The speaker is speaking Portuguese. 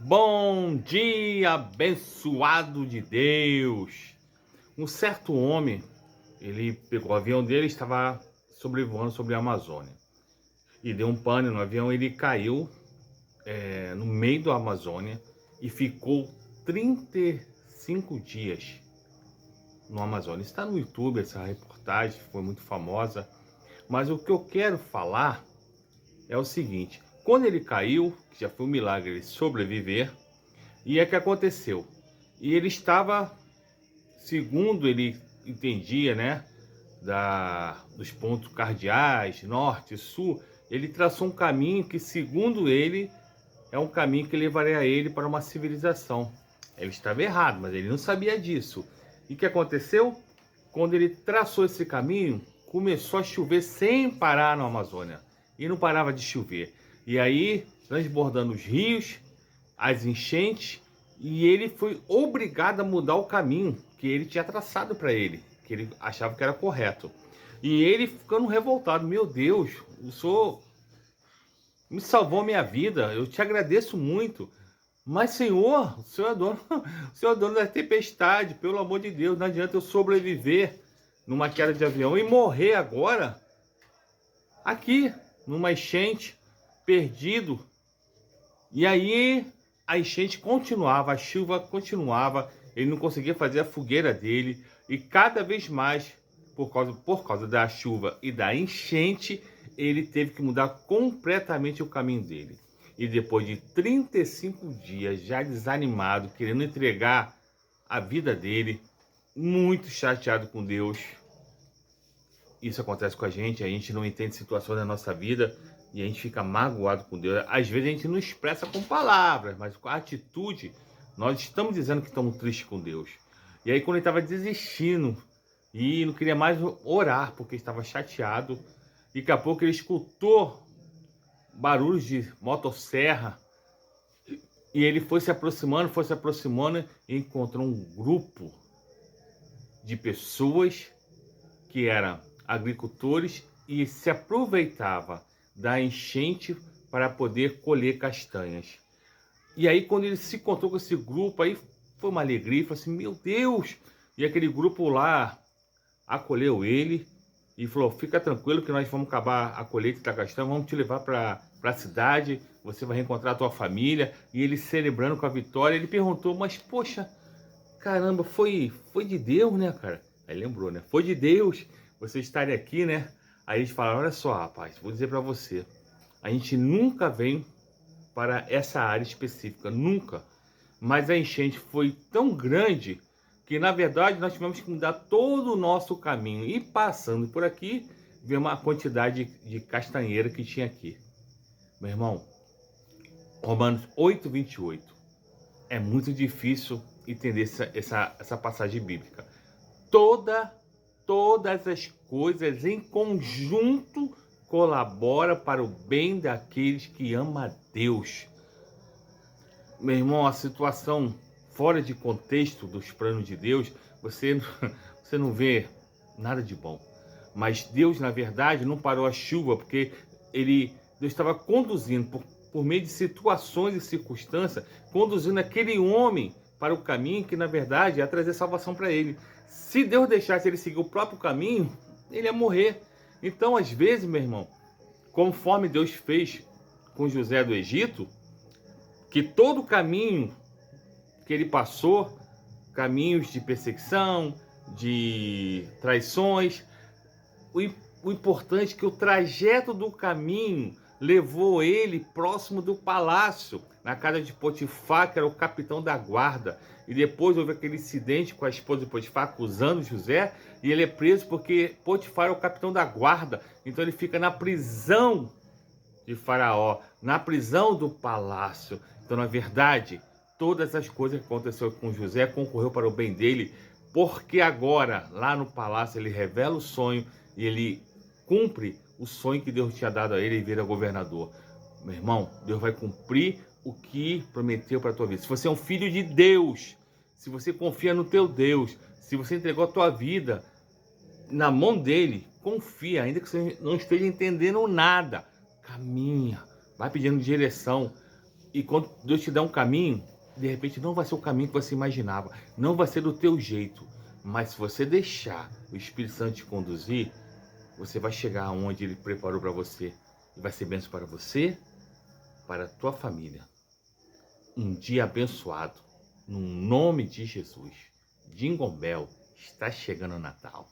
Bom dia, abençoado de Deus. Um certo homem, ele pegou o avião dele e estava sobrevoando sobre a Amazônia. E deu um pane no avião, ele caiu no meio da Amazônia e ficou 35 dias no Amazônia. Está no YouTube essa reportagem, foi muito famosa. Mas o que eu quero falar é o seguinte: quando ele caiu, que já foi um milagre ele sobreviver, e é que aconteceu. E ele estava, segundo ele entendia, né, dos pontos cardeais, norte, sul, ele traçou um caminho que, segundo ele, é um caminho que levaria ele para uma civilização. Ele estava errado, mas ele não sabia disso. E o que aconteceu? Quando ele traçou esse caminho, começou a chover sem parar na Amazônia. E não parava de chover. E aí, transbordando os rios, as enchentes, e ele foi obrigado a mudar o caminho que ele tinha traçado para ele, que ele achava que era correto. E ele ficando revoltado: meu Deus, o Senhor me salvou a minha vida, eu te agradeço muito. Mas, Senhor, o Senhor é dono, o Senhor é dono da tempestade, pelo amor de Deus, não adianta eu sobreviver numa queda de avião e morrer agora aqui, numa enchente, perdido. E aí a enchente continuava, a chuva continuava, ele não conseguia fazer a fogueira dele, e cada vez mais, por causa da chuva e da enchente, ele teve que mudar completamente o caminho dele. E depois de 35 dias, já desanimado, querendo entregar a vida dele, muito chateado com Deus. Isso acontece com a gente não entende situações da nossa vida e a gente fica magoado com Deus. Às vezes a gente não expressa com palavras, mas com a atitude, nós estamos dizendo que estamos tristes com Deus. E aí, quando ele estava desistindo e não queria mais orar porque estava chateado, e daqui a pouco ele escutou barulhos de motosserra e ele foi se aproximando e encontrou um grupo de pessoas que eram agricultores e se aproveitava da enchente para poder colher castanhas. E aí, quando ele se encontrou com esse grupo, aí foi uma alegria, falou assim: meu Deus! E aquele grupo lá acolheu ele e falou: fica tranquilo que nós vamos acabar a colheita da castanha, vamos te levar para a cidade, você vai reencontrar a tua família. E ele, celebrando com a vitória, ele perguntou: mas poxa, caramba, foi de Deus, né, cara? Aí lembrou, né? Foi de Deus você estar aqui, né? Aí eles falaram: olha só, rapaz, vou dizer para você, a gente nunca vem para essa área específica, nunca. Mas a enchente foi tão grande que, na verdade, nós tivemos que mudar todo o nosso caminho. E passando por aqui, veio uma quantidade de castanheira que tinha aqui. Meu irmão, Romanos 8:28. É muito difícil entender essa passagem bíblica. Todas as coisas em conjunto colaboram para o bem daqueles que amam a Deus. Meu irmão, a situação fora de contexto dos planos de Deus, você não vê nada de bom. Mas Deus, na verdade, não parou a chuva, porque Deus estava conduzindo, por meio de situações e circunstâncias, conduzindo aquele homem para o caminho que, na verdade, ia trazer salvação para ele. Se Deus deixasse ele seguir o próprio caminho, ele ia morrer. Então, às vezes, meu irmão, conforme Deus fez com José do Egito, que todo o caminho que ele passou, caminhos de perseguição, de traições, o importante é que o trajeto do caminho levou ele próximo do palácio, na casa de Potifar, que era o capitão da guarda. E depois houve aquele incidente com a esposa de Potifar acusando José, e ele é preso porque Potifar é o capitão da guarda. Então ele fica na prisão de Faraó, na prisão do palácio. Então, na verdade, todas as coisas que aconteceram com José concorreu para o bem dele, porque agora, lá no palácio, ele revela o sonho e ele cumpre o sonho que Deus tinha dado a ele e vira governador. Meu irmão, Deus vai cumprir o que prometeu para a tua vida. Se você é um filho de Deus, se você confia no teu Deus, se você entregou a tua vida na mão dele, confia, ainda que você não esteja entendendo nada. Caminha, vai pedindo direção. E quando Deus te dá um caminho, de repente não vai ser o caminho que você imaginava, não vai ser do teu jeito, mas se você deixar o Espírito Santo te conduzir, você vai chegar aonde Ele preparou para você e vai ser bênção para você, para a tua família. Um dia abençoado, no nome de Jesus. Jingle Bell, está chegando o Natal.